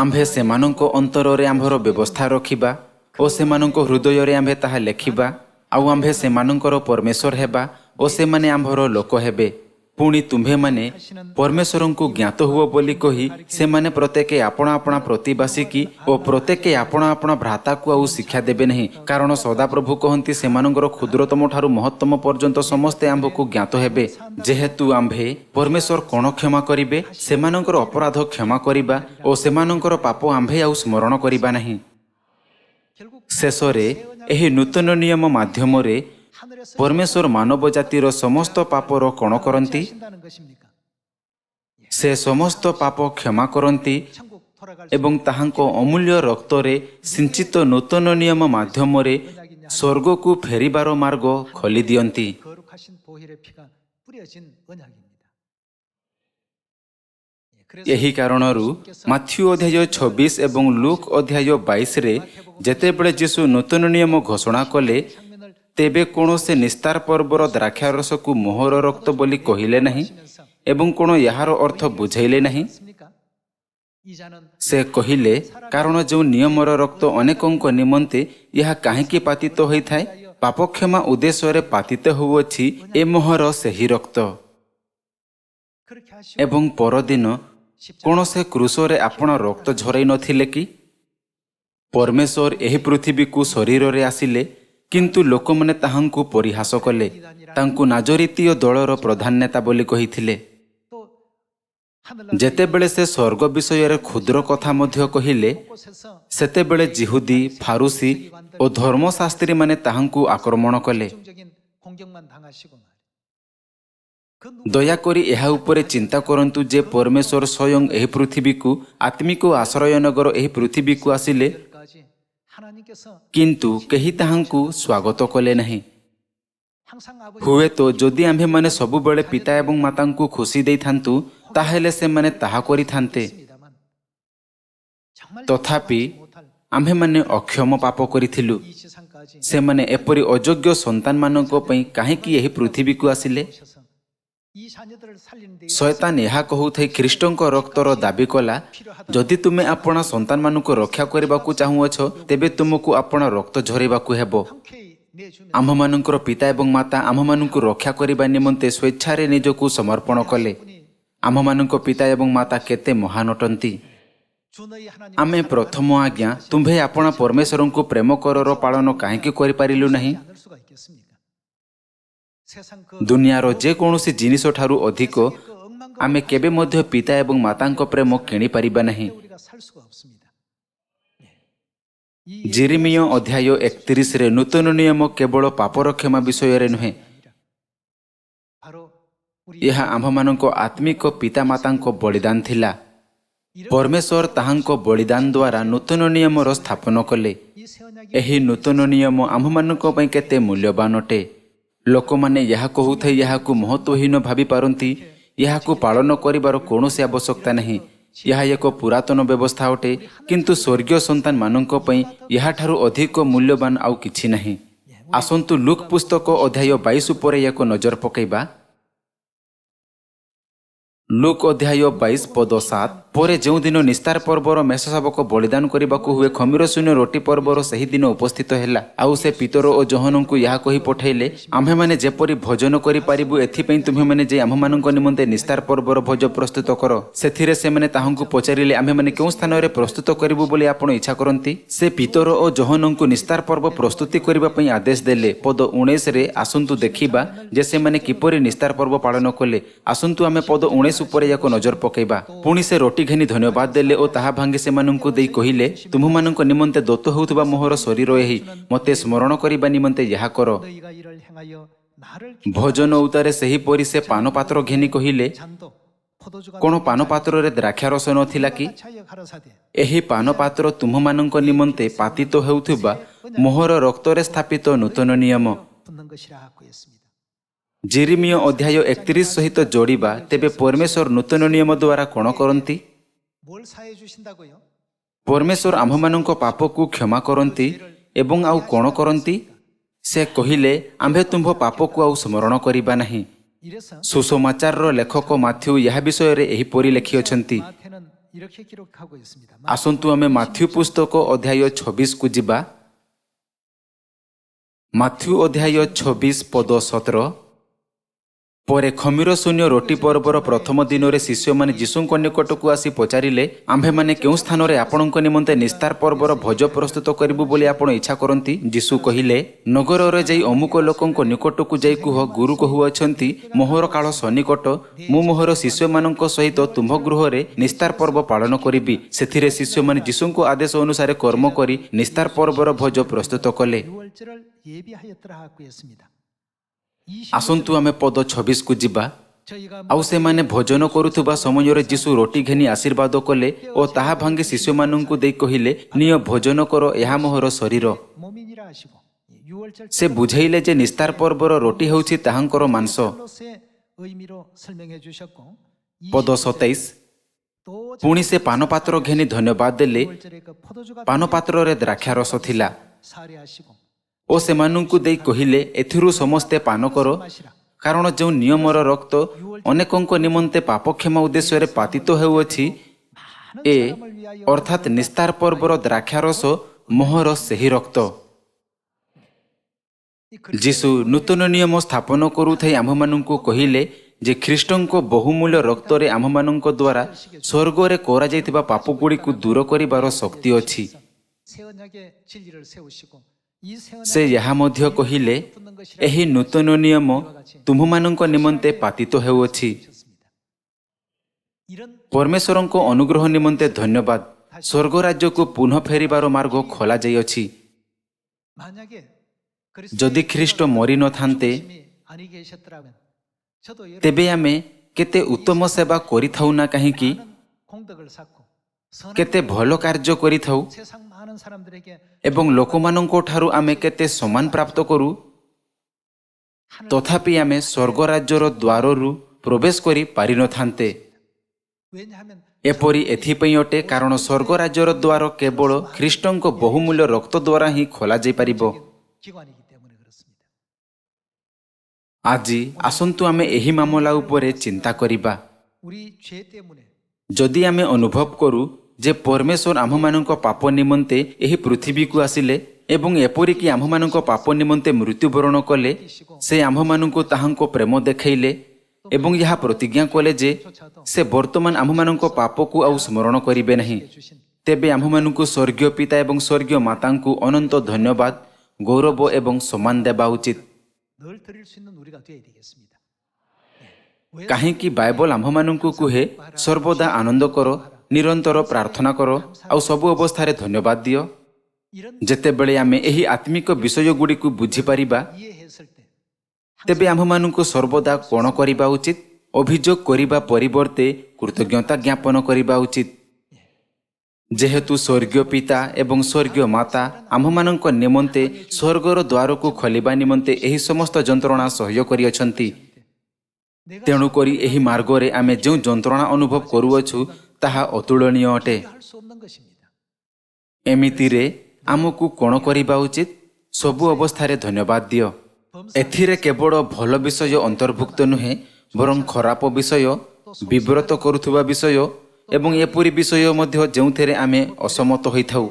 ଆମ୍ଭେ ସେମାନଙ୍କ ଅନ୍ତରରେ ଆମ୍ଭର ବ୍ୟବସ୍ଥା ରଖିବା ଓ ସେମାନଙ୍କ ହୃଦୟରେ ଆମ୍ଭେ ତାହା ଲେଖିବା। ଆଉ ଆମ୍ଭେ ସେମାନଙ୍କର ପରମେଶ୍ୱର ହେବା ଓ ଓ ସେମାନେ ଆମ୍ଭର ଲୋକ ହେବେ। ପୁଣି ତୁମ୍ଭେମାନେ ପରମେଶ୍ୱରଙ୍କୁ ଜ୍ଞାତ ହୁଅ ବୋଲି କହି ସେମାନେ ପ୍ରତ୍ୟେକେ ଆପଣା ଆପଣା ପ୍ରତିବାସୀକି ଓ ପ୍ରତ୍ୟେକେ ଆପଣା ଆପଣା ଭ୍ରାତାକୁ ଆଉ ଶିକ୍ଷା ଦେବେ ନାହିଁ, କାରଣ ସଦାପ୍ରଭୁ କହନ୍ତି ସେମାନଙ୍କର କ୍ଷୁଦ୍ରତମ ଠାରୁ ମହତ୍ତମ ପର୍ଯ୍ୟନ୍ତ ସମସ୍ତେ ଆମ୍ଭକୁ ଜ୍ଞାତ ହେବେ। ଯେହେତୁ ଆମ୍ଭେ ପରମେଶ୍ୱର କ'ଣ କ୍ଷମା କରିବେ? ସେମାନଙ୍କର ଅପରାଧ କ୍ଷମା କରିବା ଓ ସେମାନଙ୍କର ପାପ ଆମ୍ଭେ ଆଉ ସ୍ମରଣ କରିବା ନାହିଁ। ଶେଷରେ ଏହି ନୂତନ ନିୟମ ମାଧ୍ୟମରେ ପରମେଶ୍ୱର ମାନବ ଜାତିର ସମସ୍ତ ପାପର କ'ଣ କରନ୍ତି? ସେ ସମସ୍ତ ପାପ କ୍ଷମା କରନ୍ତି ଏବଂ ତାହାଙ୍କ ଅମୂଲ୍ୟ ରକ୍ତରେ ସିଞ୍ଚିତ ନୂତନ ନିୟମ ମାଧ୍ୟମରେ ସ୍ୱର୍ଗକୁ ଫେରିବାର ମାର୍ଗ ଖୋଲି ଦିଅନ୍ତି। ଏହି କାରଣରୁ ମାଥ୍ୟୁ ଅଧ୍ୟାୟ 26 ଏବଂ ଲୁକ୍ ଅଧ୍ୟାୟ 22ରେ ଯେତେବେଳେ ଯୀଶୁ ନୂତନ ନିୟମ ଘୋଷଣା କଲେ, ତେବେ କୌଣସି ନିସ୍ତାର ପର୍ବର ଦ୍ରାକ୍ଷାରସକୁ ମୋହର ରକ୍ତ ବୋଲି କହିଲେ ନାହିଁ ଏବଂ କ'ଣ ଏହାର ଅର୍ଥ ବୁଝାଇଲେ ନାହିଁ। ସେ କହିଲେ, କାରଣ ଯେଉଁ ନିୟମର ରକ୍ତ ଅନେକଙ୍କ ନିମନ୍ତେ ଏହା କାହିଁକି ପାତିତ ହୋଇଥାଏ? ପାପକ୍ଷମା ଉଦ୍ଦେଶ୍ୟରେ ପାତିତ ହେଉଅଛି ଏ ମୋହର ସେହି ରକ୍ତ। ଏବଂ ପରଦିନ କ'ଣ ସେ କ୍ରୁଶରେ ଆପଣ ରକ୍ତ ଝରାଇ ନଥିଲେ କି? ପରମେଶ୍ୱର ଏହି ପୃଥିବୀକୁ ଶରୀରରେ ଆସିଲେ, କିନ୍ତୁ ଲୋକମାନେ ତାହାଙ୍କୁ ପରିହାସ କଲେ, ତାଙ୍କୁ ନାଜରିତୀୟ ଦଳର ପ୍ରଧାନ ନେତା ବୋଲି କହିଥିଲେ। ଯେତେବେଳେ ସେ ସ୍ୱର୍ଗ ବିଷୟରେ କ୍ଷୁଦ୍ର କଥା ମଧ୍ୟ କହିଲେ, ସେତେବେଳେ ଜିହୁଦୀ, ଫାରୁସୀ ଓ ଧର୍ମଶାସ୍ତ୍ରୀମାନେ ତାହାଙ୍କୁ ଆକ୍ରମଣ କଲେ। ଦୟାକରି ଏହା ଉପରେ ଚିନ୍ତା କରନ୍ତୁ ଯେ ପରମେଶ୍ୱର ସ୍ୱୟଂ ଏହି ପୃଥିବୀକୁ ଆତ୍ମିକ ଆଶ୍ରୟ ନଗର ଏହି ପୃଥିବୀକୁ ଆସିଲେ, କିନ୍ତୁ କେହି ତାହାଙ୍କୁ ସ୍ୱାଗତ କଲେ ନାହିଁ। ହୁଏତ ଯଦି ଆମ୍ଭେମାନେ ସବୁବେଳେ ପିତା ଏବଂ ମାତାଙ୍କୁ ଖୁସି ଦେଇଥାନ୍ତୁ, ତାହେଲେ ସେମାନେ ତାହା କରିଥାନ୍ତେ। ତଥାପି ଆମ୍ଭେମାନେ ଅକ୍ଷମ ପାପ କରିଥିଲୁ। ସେମାନେ ଏପରି ଅଯୋଗ୍ୟ ସନ୍ତାନମାନଙ୍କ ପାଇଁ କାହିଁକି ଏହି ପୃଥିବୀକୁ ଆସିଲେ? ଶୟତାନ ଏହା କହୁଥାଇ ଖ୍ରୀଷ୍ଟଙ୍କ ରକ୍ତର ଦାବି କଲା, ଯଦି ତୁମେ ଆପଣା ସନ୍ତାନମାନଙ୍କୁ ରକ୍ଷା କରିବାକୁ ଚାହୁଁଅଛ, ତେବେ ତୁମକୁ ଆପଣା ରକ୍ତ ଝରାଇବାକୁ ହେବ। ଆମ୍ଭମାନଙ୍କର ପିତା ଏବଂ ମାତା ଆମ୍ଭମାନଙ୍କୁ ରକ୍ଷା କରିବା ନିମନ୍ତେ ସ୍ୱେଚ୍ଛାରେ ନିଜକୁ ସମର୍ପଣ କଲେ। ଆମ୍ଭମାନଙ୍କ ପିତା ଏବଂ ମାତା କେତେ ମହାନ ଅଟନ୍ତି। ଆମେ ପ୍ରଥମ ଆଜ୍ଞା, ତୁମ୍ଭେ ଆପଣା ପରମେଶ୍ୱରଙ୍କୁ ପ୍ରେମ କରର ପାଳନ କାହିଁକି କରିପାରିଲୁ ନାହିଁ? ଦୁନିଆର ଯେକୌଣସି ଜିନିଷ ଠାରୁ ଅଧିକ ଆମେ କେବେ ମଧ୍ୟ ପିତା ଏବଂ ମାତାଙ୍କ ପ୍ରେମ କିଣିପାରିବା ନାହିଁ। ଯେରେମିୟ ଅଧ୍ୟାୟ 31ରେ ନୂତନ ନିୟମ କେବଳ ପାପର କ୍ଷମା ବିଷୟରେ ନୁହେଁ, ଏହା ଆମ୍ଭମାନଙ୍କ ଆତ୍ମିକ ପିତାମାତାଙ୍କ ବଳିଦାନ ଥିଲା। ପରମେଶ୍ୱର ତାହାଙ୍କ ବଳିଦାନ ଦ୍ୱାରା ନୂତନ ନିୟମର ସ୍ଥାପନ କଲେ। ଏହି ନୂତନ ନିୟମ ଆମ୍ଭମାନଙ୍କ ପାଇଁ କେତେ ମୂଲ୍ୟବାନ ଅଟେ। ଲୋକମାନେ ଏହା କହୁଥାଇ ଏହାକୁ ମହତ୍ତ୍ୱହୀନ ଭାବିପାରନ୍ତି। ଏହାକୁ ପାଳନ କରିବାର କୌଣସି ଆବଶ୍ୟକତା ନାହିଁ। ଏହା ଏକ ପୁରାତନ ବ୍ୟବସ୍ଥା ଅଟେ, କିନ୍ତୁ ସ୍ୱର୍ଗୀୟ ସନ୍ତାନମାନଙ୍କ ପାଇଁ ଏହାଠାରୁ ଅଧିକ ମୂଲ୍ୟବାନ ଆଉ କିଛି ନାହିଁ। ଆସନ୍ତୁ ଲୁକ୍ ପୁସ୍ତକ ଅଧ୍ୟାୟ 22 ଉପରେ ଏକ ନଜର ପକାଇବା। ଲୁକ୍ ଅଧ୍ୟାୟ 22 ପଦ 7। ପରେ ଯେଉଁଦିନ ନିସ୍ତାର ପର୍ବର ମେଷଶାବକ ବଳିଦାନ କରିବାକୁ ହୁଏ, ଖମିର ଶୂନ୍ୟ ରୋଟି ପର୍ବର ସେହି ଦିନ ଉପସ୍ଥିତ ହେଲା। ଆଉ ସେ ପିତର ଓ ଯୋହନଙ୍କୁ ଏହା କହି ପଠାଇଲେ, ଆମ୍ଭେମାନେ ଯେପରି ଭୋଜନ କରିପାରିବୁ, ଏଥିପାଇଁ ତୁମ୍ଭେମାନେ ଯେ ଆମ୍ଭମାନଙ୍କ ନିମନ୍ତେ ନିସ୍ତାର ପର୍ବର ଭୋଜ ପ୍ରସ୍ତୁତ କର। ସେଥିରେ ସେମାନେ ତାହାଙ୍କୁ ପଚାରିଲେ, ଆମ୍ଭେମାନେ କେଉଁ ସ୍ଥାନରେ ପ୍ରସ୍ତୁତ କରିବୁ ବୋଲି ଆପଣ ଇଚ୍ଛା କରନ୍ତି? ସେ ପିତର ଓ ଯୋହନଙ୍କୁ ନିସ୍ତାର ପର୍ବ ପ୍ରସ୍ତୁତି କରିବା ପାଇଁ ଆଦେଶ ଦେଲେ। ପଦ 19ରେ ଆସନ୍ତୁ ଦେଖିବା ଯେ ସେମାନେ କିପରି ନିସ୍ତାର ପର୍ବ ପାଳନ କଲେ। ଆସନ୍ତୁ ଆମେ ପଦ 19 ଉପରେ ଏକ ନଜର ପକାଇବା। ପୁଣି ସେ ରୋଟି ଘେନି ଧନ୍ୟବାଦ ଦେଲେ ଓ ତାହା ଭାଙ୍ଗି ସେମାନଙ୍କୁ ଦେଇ କହିଲେ, ତୁମ୍ଭମାନଙ୍କ ନିମନ୍ତେ ଦତ୍ତ ହେଉଥିବା ମୋହର ଶରୀର ଏହି, ମୋତେ ସ୍ମରଣ କରିବା ନିମନ୍ତେ ଏହା କର। ଭୋଜନ ଉତ୍ତାରେ ସେହିପରି ସେ ପାନପାତ୍ର ଘେନି କହିଲେ, କ'ଣ ପାନପାତ୍ରରେ ଦ୍ରାକ୍ଷାରସ ନଥିଲା କି? ଏହି ପାନପାତ୍ର ତୁମ୍ଭମାନଙ୍କ ନିମନ୍ତେ ପାତିତ ହେଉଥିବା ମୋହର ରକ୍ତରେ ସ୍ଥାପିତ ନୂତନ ନିୟମ। ଯେରେମିୟ ଅଧ୍ୟାୟ 31 ସହିତ ଯୋଡ଼ିବା। ତେବେ ପରମେଶ୍ୱର ନୂତନ ନିୟମ ଦ୍ୱାରା କ'ଣ କରନ୍ତି? ପରମେଶ୍ୱର ଆମ୍ଭମାନଙ୍କ ପାପକୁ କ୍ଷମା କରନ୍ତି ଏବଂ ଆଉ କ'ଣ କରନ୍ତି? ସେ କହିଲେ, ଆମ୍ଭେ ତୁମ୍ଭ ପାପକୁ ଆଉ ସ୍ମରଣ କରିବା ନାହିଁ। ସୁସମାଚାରର ଲେଖକ ମାଥ୍ୟୁ ଏହା ବିଷୟରେ ଏହିପରି ଲେଖିଅଛନ୍ତି। ଆସନ୍ତୁ ଆମେ ମାଥ୍ୟୁ ପୁସ୍ତକ ଅଧ୍ୟାୟ 26କୁ ଯିବା। ମାଥ୍ୟୁ ଅଧ୍ୟାୟ 26 ପଦ 17। ପରେ ଖମିର ଶୂନ୍ୟ ରୋଟି ପର୍ବର ପ୍ରଥମ ଦିନରେ ଶିଷ୍ୟମାନେ ଯୀଶୁଙ୍କ ନିକଟକୁ ଆସି ପଚାରିଲେ, ଆମ୍ଭେମାନେ କେଉଁ ସ୍ଥାନରେ ଆପଣଙ୍କ ନିମନ୍ତେ ନିସ୍ତାର ପର୍ବର ଭୋଜ ପ୍ରସ୍ତୁତ କରିବୁ ବୋଲି ଆପଣ ଇଚ୍ଛା କରନ୍ତି? ଯୀଶୁ କହିଲେ, ନଗରରେ ଯାଇ ଅମୁକ ଲୋକଙ୍କ ନିକଟକୁ ଯାଇ କୁହ, ଗୁରୁ କହୁଅଛନ୍ତି, ମୋହର କାଳ ସନ୍ନିକଟ, ମୁଁ ମୋହର ଶିଷ୍ୟମାନଙ୍କ ସହିତ ତୁମ୍ଭ ଗୃହରେ ନିସ୍ତାର ପର୍ବ ପାଳନ କରିବି। ସେଥିରେ ଶିଷ୍ୟମାନେ ଯୀଶୁଙ୍କ ଆଦେଶ ଅନୁସାରେ କର୍ମ କରି ନିସ୍ତାର ପର୍ବର ଭୋଜ ପ୍ରସ୍ତୁତ କଲେ। 6월절을 예비하였더라 하고 했습니다. ଆସନ୍ତୁ ଆମେ ପଦ 26କୁ ଯିବା। 저희가 ଆଉ ସେମାନେ ଭୋଜନ କରୁଥିବା ସମୟରେ ଯୀଶୁ ରୋଟି ଘେନି ଆଶୀର୍ବାଦ କଲେ ଓ ତାହା ଭାଙ୍ଗି ଶିଷ୍ୟମାନଙ୍କୁ ଦେଇ କହିଲେ, ନିଅ ଭୋଜନ କର, ଏହା ମୋହର ଶରୀର। 몸이니라 하시고 6월절 ସେ ବୁଝାଇଲେ ଯେ ନିସ୍ତାର ପର୍ବର ରୋଟି ହେଉଛି ତାହାଙ୍କର ମାଂସ। 의 의미로 설명해 주셨고 ପଦ 27, 또 ପୁଣି ସେ ପାନପାତ୍ର ଘେନି ଧନ୍ୟବାଦ ଦେଲେ। 6월절에 그 포도주가 ପାନପାତ୍ରରେ ଦ୍ରାକ୍ଷାରସ ଥିଲା 사례하시고 ଓ ସେମାନଙ୍କୁ ଦେଇ କହିଲେ, ଏଥିରୁ ସମସ୍ତେ ପାନ କର, କାରଣ ଯେଉଁ ନିୟମର ରକ୍ତ ଅନେକଙ୍କ ନିମନ୍ତେ ପାପକ୍ଷମା ଉଦ୍ଦେଶ୍ୟରେ ପାତିତ ହେଉଅଛି, ଏ ଅର୍ଥାତ୍ ନିସ୍ତାର ପର୍ବର ଦ୍ରାକ୍ଷାରସ ମୋହର ସେହି ରକ୍ତ। ଯୀଶୁ ନୂତନ ନିୟମ ସ୍ଥାପନ କରୁଥାଇ ଆମ୍ଭମାନଙ୍କୁ କହିଲେ ଯେ ଖ୍ରୀଷ୍ଟଙ୍କ ବହୁମୂଲ୍ୟ ରକ୍ତରେ ଆମ୍ଭମାନଙ୍କ ଦ୍ୱାରା ସ୍ୱର୍ଗରେ କରାଯାଇଥିବା ପାପଗୁଡ଼ିକୁ ଦୂର କରିବାର ଶକ୍ତି ଅଛି। 새 언약의 진리를 세우시고 이 새 ସେ ଏହା ମଧ୍ୟ କହିଲେ, ଏହି ନୂତନ ନିୟମ ତୁମ୍ଭମାନଙ୍କ ନିମନ୍ତେ ପାତିତ ହେଉଅଛି। 이런 ପରମେଶ୍ୱରଙ୍କ ଅନୁଗ୍ରହ ନିମନ୍ତେ ଧନ୍ୟବାଦ। ସ୍ୱର୍ଗ ରାଜ୍ୟକୁ ପୁନଃ ଫେରିବାର ମାର୍ଗ ଖୋଲାଯାଇଅଛି। 만약에 ଯଦି ଖ୍ରୀଷ୍ଟ ମରିନଥାନ୍ତେ, 아니 계셨더라면 저도 ତେବେ ଆମେ କେତେ ଉତ୍ତମ ସେବା କରିଥାଉ ନା କାହିଁକି? 공덕을 쌓고 କେତେ ଭଲ କାର୍ଯ୍ୟ କରିଥାଉ 세상 많은 사람들에게 ଏବଂ ଲୋକମାନଙ୍କ ଠାରୁ ଆମେ କେତେ ସମ୍ମାନ ପ୍ରାପ୍ତ କରୁ, ତଥାପି ଆମେ ସ୍ୱର୍ଗ ରାଜ୍ୟର ଦ୍ୱାରରୁ ପ୍ରବେଶ କରି ପାରିନଥାନ୍ତେ। 왜냐하면 ଏପରି ଏଥିପାଇଁ ଅଟେ କାରଣ ସ୍ୱର୍ଗ ରାଜ୍ୟର ଦ୍ୱାର କେବଳ ଖ୍ରୀଷ୍ଟଙ୍କ ବହୁମୂଲ୍ୟ ରକ୍ତ ଦ୍ୱାରା ହିଁ ଖୋଲାଯାଇପାରିବ। 기관이기 때문에 그렇습니다. ଆଜି ଆସନ୍ତୁ ଆମେ ଏହି ମାମଲା ଉପରେ ଚିନ୍ତା କରିବା। 우리 죄 때문에 ଯଦି ଆମେ ଅନୁଭବ କରୁ ଯେ ପରମେଶ୍ୱର ଆମ୍ଭମାନଙ୍କ ପାପ ନିମନ୍ତେ ଏହି ପୃଥିବୀକୁ ଆସିଲେ ଏବଂ ଏପରିକି ଆମ୍ଭମାନଙ୍କ ପାପ ନିମନ୍ତେ ମୃତ୍ୟୁବରଣ କଲେ, ସେ ଆମ୍ଭମାନଙ୍କୁ ତାହାଙ୍କ ପ୍ରେମ ଦେଖାଇଲେ ଏବଂ ଏହା ପ୍ରତିଜ୍ଞା କଲେ ଯେ ସେ ବର୍ତ୍ତମାନ ଆମ୍ଭମାନଙ୍କ ପାପକୁ ଆଉ ସ୍ମରଣ କରିବେ ନାହିଁ, ତେବେ ଆମ୍ଭମାନଙ୍କୁ ସ୍ୱର୍ଗୀୟ ପିତା ଏବଂ ସ୍ୱର୍ଗୀୟ ମାତାଙ୍କୁ ଅନନ୍ତ ଧନ୍ୟବାଦ, ଗୌରବ ଏବଂ ସମ୍ମାନ ଦେବା ଉଚିତ। 늘 드릴 수 있는 우리가 되어야 되겠습니다. କାହିଁକି ବାଇବଲ ଆମ୍ଭମାନଙ୍କୁ କୁହେ, ସର୍ବଦା ଆନନ୍ଦ କର, ନିରନ୍ତର ପ୍ରାର୍ଥନା କର, ଆଉ ସବୁ ଅବସ୍ଥାରେ ଧନ୍ୟବାଦ ଦିଅ? 이런 ଯେତେବେଳେ ଆମେ ଏହି ଆତ୍ମିକ ବିଷୟଗୁଡ଼ିକୁ ବୁଝିପାରିବା, 이해했을 때 ତେବେ ଆମ୍ଭମାନଙ୍କୁ ସର୍ବଦା କ'ଣ କରିବା ଉଚିତ? ଅଭିଯୋଗ କରିବା ପରିବର୍ତ୍ତେ କୃତଜ୍ଞତା ଜ୍ଞାପନ କରିବା ଉଚିତ। ଯେହେତୁ ସ୍ୱର୍ଗୀୟ ପିତା ଏବଂ ସ୍ୱର୍ଗୀୟ ମାତା ଆମ୍ଭମାନଙ୍କ ନିମନ୍ତେ ସ୍ୱର୍ଗର ଦ୍ୱାରକୁ ଖୋଲିବା ନିମନ୍ତେ ଏହି ସମସ୍ତ ଯନ୍ତ୍ରଣା ସହ୍ୟ କରିଅଛନ୍ତି, ତେଣୁକରି ଏହି ମାର୍ଗରେ ଆମେ ଯେଉଁ ଯନ୍ତ୍ରଣା ଅନୁଭବ କରୁଅଛୁ ତାହା ଅତୁଳନୀୟ ଅଟେ। 할 수 없는 것입니다. ଏମିତିରେ ଆମକୁ କ'ଣ କରିବା ଉଚିତ? ସବୁ ଅବସ୍ଥାରେ ଧନ୍ୟବାଦ ଦିଅ। ଏଥିରେ କେବଳ ଭଲ ବିଷୟ ଅନ୍ତର୍ଭୁକ୍ତ ନୁହେଁ, ବରଂ ଖରାପ ବିଷୟ, ବିବ୍ରତ କରୁଥିବା ବିଷୟ ଏବଂ ଏପରି ବିଷୟ ମଧ୍ୟ ଯେଉଁଥିରେ ଆମେ ଅସମତ ହୋଇଥାଉ।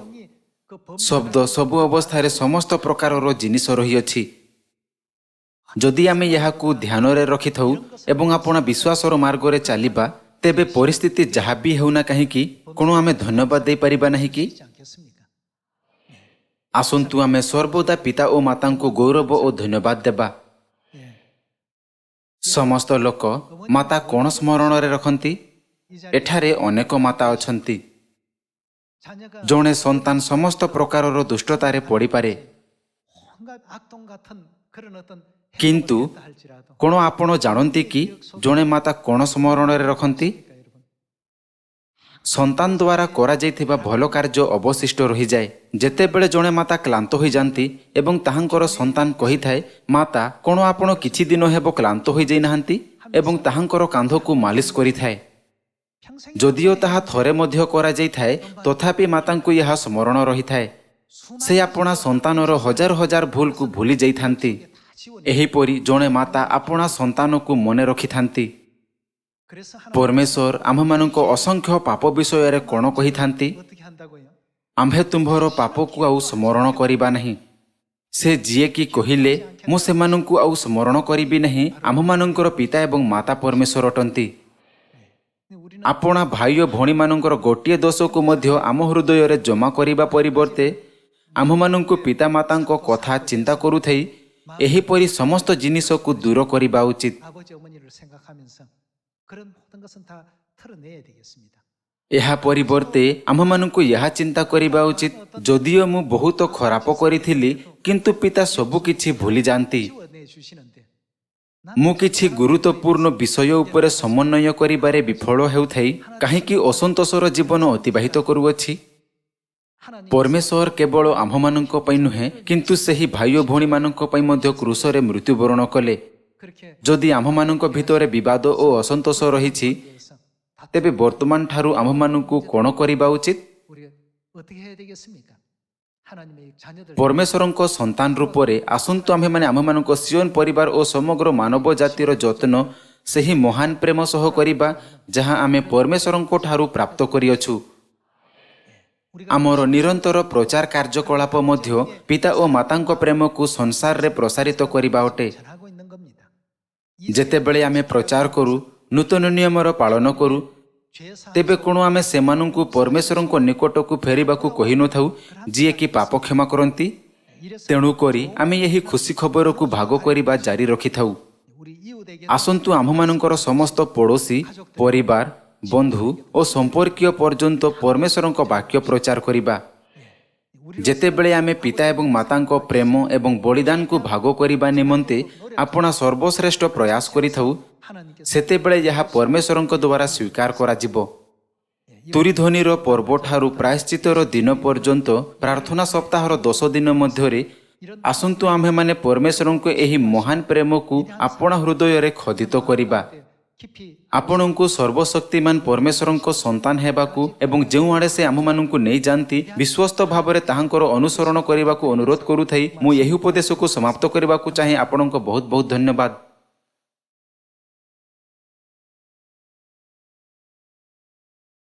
그 ଶବ୍ଦ ସବୁ ଅବସ୍ଥାରେ ସମସ୍ତ ପ୍ରକାରର ଜିନିଷ ରହିଅଛି। ଯଦି ଆମେ ଏହାକୁ ଧ୍ୟାନରେ ରଖିଥାଉ ଏବଂ ଆପଣା ବିଶ୍ୱାସର ମାର୍ଗରେ ଚାଲିବା, ତେବେ ପରିସ୍ଥିତି ଯାହା ବି ହେଉନା କାହିଁକି, କ'ଣ ଆମେ ଧନ୍ୟବାଦ ଦେଇପାରିବା ନାହିଁ କି? 되지 않겠습니까? ଆସନ୍ତୁ ଆମେ ସର୍ବଦା ପିତା ଓ ମାତାଙ୍କୁ ଗୌରବ ଓ ଧନ୍ୟବାଦ ଦେବା। 예. ସମସ୍ତ ଲୋକ ମାତା କ'ଣ ସ୍ମରଣରେ ରଖନ୍ତି? 이 자리에 ଏଠାରେ ଅନେକ ମାତା ଅଛନ୍ତି। 자녀가 ଜଣେ ସନ୍ତାନ ସମସ୍ତ ପ୍ରକାରର ଦୁଷ୍ଟତାରେ ପଡ଼ିପାରେ, 온갖 악동 같은 그런 어떤 କିନ୍ତୁ 행동을 했다 할지라도 କ'ଣ ଆପଣ ଜାଣନ୍ତି କି ଜଣେ ମାତା କ'ଣ ସ୍ମରଣରେ ରଖନ୍ତି? ସନ୍ତାନ ଦ୍ୱାରା କରାଯାଇଥିବା ଭଲ କାର୍ଯ୍ୟ ଅବଶିଷ୍ଟ ରହିଯାଏ। ଯେତେବେଳେ ଜଣେ ମାତା କ୍ଳାନ୍ତ ହୋଇଯାନ୍ତି ଏବଂ ତାହାଙ୍କର ସନ୍ତାନ କହିଥାଏ, ମାତା କ'ଣ ଆପଣ କିଛି ଦିନ ହେବ କ୍ଳାନ୍ତ ହୋଇଯାଇନାହାନ୍ତି, ଏବଂ ତାହାଙ୍କର କାନ୍ଧକୁ ମାଲିସ କରିଥାଏ। 평생 ଯଦିଓ ତାହା ଥରେ ମଧ୍ୟ କରାଯାଇଥାଏ, ତଥାପି ମାତାଙ୍କୁ ଏହା ସ୍ମରଣ ରହିଥାଏ। ସେ ଆପଣା ସନ୍ତାନର ହଜାର ହଜାର ଭୁଲକୁ ଭୁଲି ଯାଇଥାନ୍ତି। ଏହିପରି ଜଣେ ମାତା ଆପଣା ସନ୍ତାନକୁ ମନେ ରଖିଥାନ୍ତି। 그래서 하나님 ପରମେଶ୍ୱର ଆମ୍ଭମାନଙ୍କ ଅସଂଖ୍ୟ ପାପ ବିଷୟରେ କ'ଣ କହିଥାନ୍ତି? 어떻게 한다고요? ଆମ୍ଭେ ତୁମ୍ଭର ପାପକୁ ଆଉ ସ୍ମରଣ କରିବା ନାହିଁ। ସେ ଯିଏକି କହିଲେ ମୁଁ ସେମାନଙ୍କୁ ଆଉ ସ୍ମରଣ କରିବି ନାହିଁ, ଆମ୍ଭମାନଙ୍କର ପିତା ଏବଂ ମାତା ପରମେଶ୍ୱର ଅଟନ୍ତି। 우리는 ଆପଣା ଭାଇ ଓ ଭଉଣୀମାନଙ୍କର ଗୋଟିଏ ଦୋଷକୁ ମଧ୍ୟ ଆମ ହୃଦୟରେ ଜମା କରିବା ପରିବର୍ତ୍ତେ ଆମ୍ଭମାନଙ୍କୁ ପିତାମାତାଙ୍କ କଥା ଚିନ୍ତା କରୁଥାଇ ଏହିପରି ସମସ୍ତ ଜିନିଷକୁ ଦୂର କରିବା ଉଚିତ। 아버지 어머니를 생각하면서 그런 모든 것은 다 털어내야 되겠습니다. ଏହା ପରିବର୍ତ୍ତେ ଆମ୍ଭମାନଙ୍କୁ ଏହା ଚିନ୍ତା କରିବା ଉଚିତ, ଯଦିଓ ମୁଁ ବହୁତ ଖରାପ କରିଥିଲି କିନ୍ତୁ ପିତା ସବୁକିଛି ଭୁଲି ଯାଆନ୍ତି। 지워내 주시는데 ମୁଁ କିଛି ଗୁରୁତ୍ୱପୂର୍ଣ୍ଣ ବିଷୟ ଉପରେ ସମନ୍ୱୟ କରିବାରେ ବିଫଳ ହେଉଥାଇ କାହିଁକି ଅସନ୍ତୋଷର ଜୀବନ ଅତିବାହିତ କରୁଅଛି? 하나님 ପରମେଶ୍ୱର କେବଳ ଆମ୍ଭମାନଙ୍କ ପାଇଁ ନୁହେଁ କିନ୍ତୁ ସେହି ଭାଇ ଓ ଭଉଣୀମାନଙ୍କ ପାଇଁ ମଧ୍ୟ କ୍ରୁଶରେ ମୃତ୍ୟୁବରଣ କଲେ। 그렇게 ଯଦି ଆମ୍ଭମାନଙ୍କ ଭିତରେ ବିବାଦ ଓ ଅସନ୍ତୋଷ ରହିଛି, 위해서 ତେବେ ବର୍ତ୍ତମାନ ଠାରୁ ଆମ୍ଭମାନଙ୍କୁ କ'ଣ କରିବା ଉଚିତ? 우리가 어떻게 해야 되겠습니까? 하나님의 자녀들 ପରମେଶ୍ୱରଙ୍କ ସନ୍ତାନ ରୂପରେ ଆସନ୍ତୁ ଆମ୍ଭେମାନେ ଆମମାନଙ୍କ ସିଓନ ପରିବାର ଓ ସମଗ୍ର ମାନବ ଜାତିର ଯତ୍ନ ସେହି ମହାନ ପ୍ରେମ ସହ କରିବା ଯାହା ଆମେ ପରମେଶ୍ୱରଙ୍କ ଠାରୁ ପ୍ରାପ୍ତ କରିଅଛୁ। ଆମର ନିରନ୍ତର ପ୍ରଚାର କାର୍ଯ୍ୟକଳାପ ମଧ୍ୟ ପିତା ଓ ମାତାଙ୍କ ପ୍ରେମକୁ ସଂସାରରେ ପ୍ରସାରିତ କରିବା ଅଟେ। 전하고 있는 겁니다. ଯେତେବେଳେ ଆମେ ପ୍ରଚାର କରୁ, ନୂତନ ନିୟମର ପାଳନ କରୁ, 죄사 ତେବେ କ'ଣ ଆମେ ସେମାନଙ୍କୁ ପରମେଶ୍ୱରଙ୍କ ନିକଟକୁ ଫେରିବାକୁ କହିନଥାଉ, ଯିଏକି ପାପ କ୍ଷମା କରନ୍ତି? ତେଣୁକରି ଆମେ ଏହି ଖୁସି ଖବରକୁ ଭାଗ କରିବା ଜାରି ରଖିଥାଉ। 우리 이웃에게 ଆସନ୍ତୁ ଆମ୍ଭମାନଙ୍କର ସମସ୍ତ ପଡ଼ୋଶୀ, ପରିବାର, ବନ୍ଧୁ ଓ ସମ୍ପର୍କୀୟ ପର୍ଯ୍ୟନ୍ତ ପରମେଶ୍ୱରଙ୍କ ବାକ୍ୟ ପ୍ରଚାର କରିବା। ଯେତେବେଳେ ଆମେ ପିତା ଏବଂ ମାତାଙ୍କ ପ୍ରେମ ଏବଂ ବଳିଦାନକୁ ଭାଗ କରିବା ନିମନ୍ତେ ଆପଣା ସର୍ବଶ୍ରେଷ୍ଠ ପ୍ରୟାସ କରିଥାଉ, 하나님께서 ସେତେବେଳେ ଏହା ପରମେଶ୍ୱରଙ୍କ ଦ୍ୱାରା ସ୍ୱୀକାର କରାଯିବ। ତୁରିଧ୍ୱନିର ପର୍ବଠାରୁ ପ୍ରାୟଶ୍ଚିତର ଦିନ ପର୍ଯ୍ୟନ୍ତ ପ୍ରାର୍ଥନା ସପ୍ତାହର 10 ଦିନ ମଧ୍ୟରେ ଆସନ୍ତୁ ଆମ୍ଭେମାନେ ପରମେଶ୍ୱରଙ୍କ ଏହି ମହାନ ପ୍ରେମକୁ ଆପଣା ହୃଦୟରେ ଖୋଦିତ କରିବା। 깊이 ଆପଣଙ୍କୁ ସର୍ବଶକ୍ତିମାନ ପରମେଶ୍ୱରଙ୍କ ସନ୍ତାନ ହେବାକୁ ଏବଂ ଯେଉଁଆଡ଼େ ସେ ଆମ୍ଭମାନଙ୍କୁ ନେଇଯାଆନ୍ତି ବିଶ୍ୱସ୍ତ ଭାବରେ ତାହାଙ୍କର ଅନୁସରଣ କରିବାକୁ ଅନୁରୋଧ କରୁଥାଇ ମୁଁ ଏହି ଉପଦେଶକୁ ସମାପ୍ତ କରିବାକୁ ଚାହେଁ। ଆପଣଙ୍କ ବହୁତ ବହୁତ ଧନ୍ୟବାଦ।